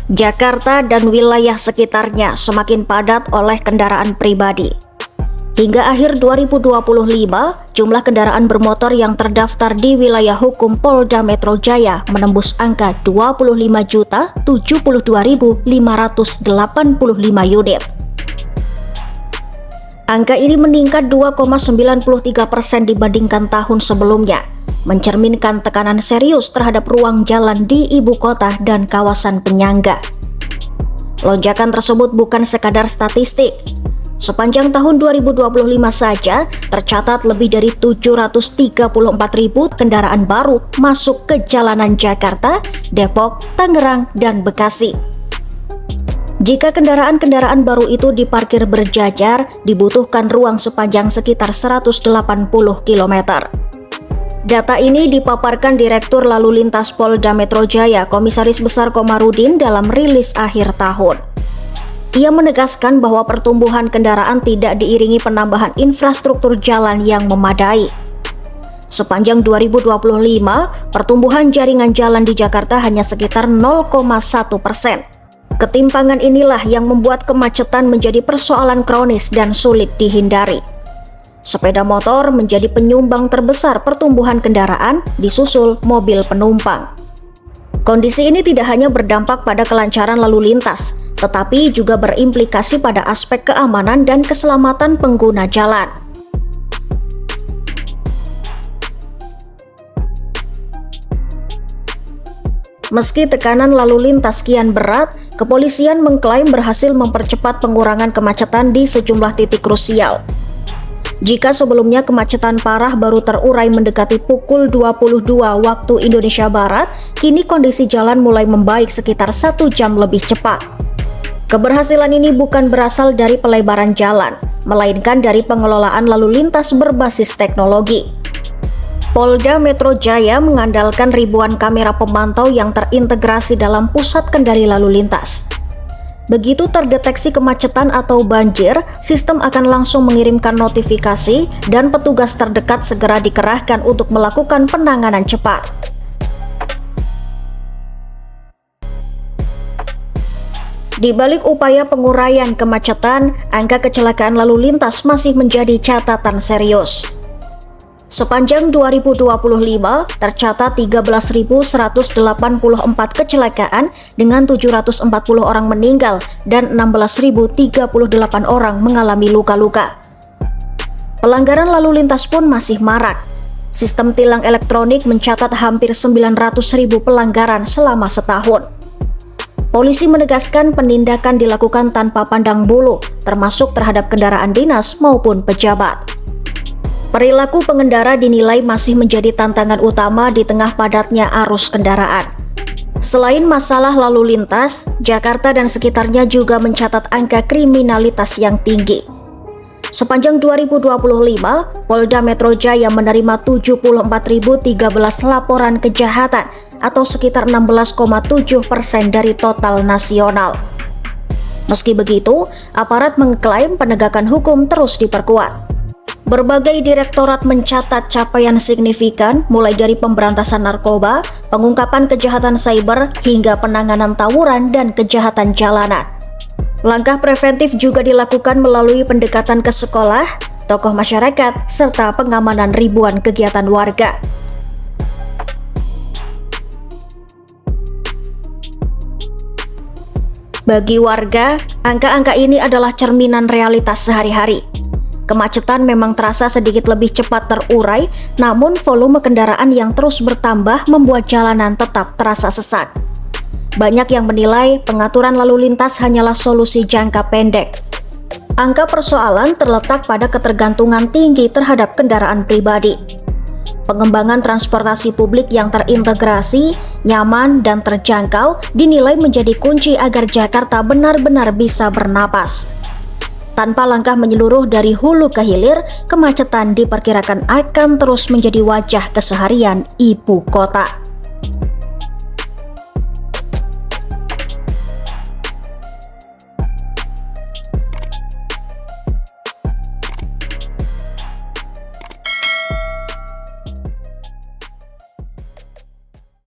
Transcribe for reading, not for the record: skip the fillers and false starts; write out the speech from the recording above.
Jakarta dan wilayah sekitarnya semakin padat oleh kendaraan pribadi. Hingga akhir 2025, jumlah kendaraan bermotor yang terdaftar di wilayah hukum Polda Metro Jaya menembus angka 25.072.585 unit. Angka ini meningkat 2,93% dibandingkan tahun sebelumnya, mencerminkan tekanan serius terhadap ruang jalan di ibu kota dan kawasan penyangga. Lonjakan tersebut bukan sekadar statistik. Sepanjang tahun 2025 saja, tercatat lebih dari 734.000 kendaraan baru masuk ke jalanan Jakarta, Depok, Tangerang, dan Bekasi. Jika kendaraan-kendaraan baru itu diparkir berjajar, dibutuhkan ruang sepanjang sekitar 180 km. Data ini dipaparkan Direktur Lalu Lintas Polda Metro Jaya, Komisaris Besar Komarudin dalam rilis akhir tahun. Ia menegaskan bahwa pertumbuhan kendaraan tidak diiringi penambahan infrastruktur jalan yang memadai. Sepanjang 2025, pertumbuhan jaringan jalan di Jakarta hanya sekitar 0,1%. Ketimpangan inilah yang membuat kemacetan menjadi persoalan kronis dan sulit dihindari. Sepeda motor menjadi penyumbang terbesar pertumbuhan kendaraan, disusul mobil penumpang. Kondisi ini tidak hanya berdampak pada kelancaran lalu lintas, tetapi juga berimplikasi pada aspek keamanan dan keselamatan pengguna jalan. Meski tekanan lalu lintas kian berat, kepolisian mengklaim berhasil mempercepat pengurangan kemacetan di sejumlah titik krusial. Jika sebelumnya kemacetan parah baru terurai mendekati pukul 22 waktu Indonesia Barat, kini kondisi jalan mulai membaik sekitar 1 jam lebih cepat. Keberhasilan ini bukan berasal dari pelebaran jalan, melainkan dari pengelolaan lalu lintas berbasis teknologi. Polda Metro Jaya mengandalkan ribuan kamera pemantau yang terintegrasi dalam pusat kendali lalu lintas. Begitu terdeteksi kemacetan atau banjir, sistem akan langsung mengirimkan notifikasi dan petugas terdekat segera dikerahkan untuk melakukan penanganan cepat. Di balik upaya penguraian kemacetan, angka kecelakaan lalu lintas masih menjadi catatan serius. Sepanjang 2025, tercatat 13.184 kecelakaan dengan 740 orang meninggal dan 16.038 orang mengalami luka-luka. Pelanggaran lalu lintas pun masih marak. Sistem tilang elektronik mencatat hampir 900.000 pelanggaran selama setahun. Polisi menegaskan penindakan dilakukan tanpa pandang bulu, termasuk terhadap kendaraan dinas maupun pejabat. Perilaku pengendara dinilai masih menjadi tantangan utama di tengah padatnya arus kendaraan. Selain masalah lalu lintas, Jakarta dan sekitarnya juga mencatat angka kriminalitas yang tinggi. Sepanjang 2025, Polda Metro Jaya menerima 74.013 laporan kejahatan atau sekitar 16,7% dari total nasional. Meski begitu, aparat mengklaim penegakan hukum terus diperkuat. Berbagai direktorat mencatat capaian signifikan mulai dari pemberantasan narkoba, pengungkapan kejahatan cyber, hingga penanganan tawuran dan kejahatan jalanan. Langkah preventif juga dilakukan melalui pendekatan ke sekolah, tokoh masyarakat, serta pengamanan ribuan kegiatan warga. Bagi warga, angka-angka ini adalah cerminan realitas sehari-hari. Kemacetan memang terasa sedikit lebih cepat terurai, namun volume kendaraan yang terus bertambah membuat jalanan tetap terasa sesak. Banyak yang menilai pengaturan lalu lintas hanyalah solusi jangka pendek. Angka persoalan terletak pada ketergantungan tinggi terhadap kendaraan pribadi. Pengembangan transportasi publik yang terintegrasi, nyaman, dan terjangkau dinilai menjadi kunci agar Jakarta benar-benar bisa bernapas. Tanpa langkah menyeluruh dari hulu ke hilir, kemacetan diperkirakan akan terus menjadi wajah keseharian ibu kota.